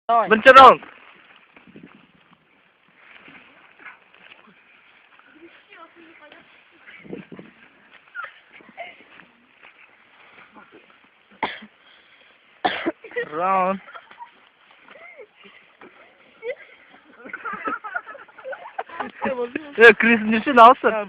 Давай. Birinchi raund. Round. Chris, nişi ne olsun?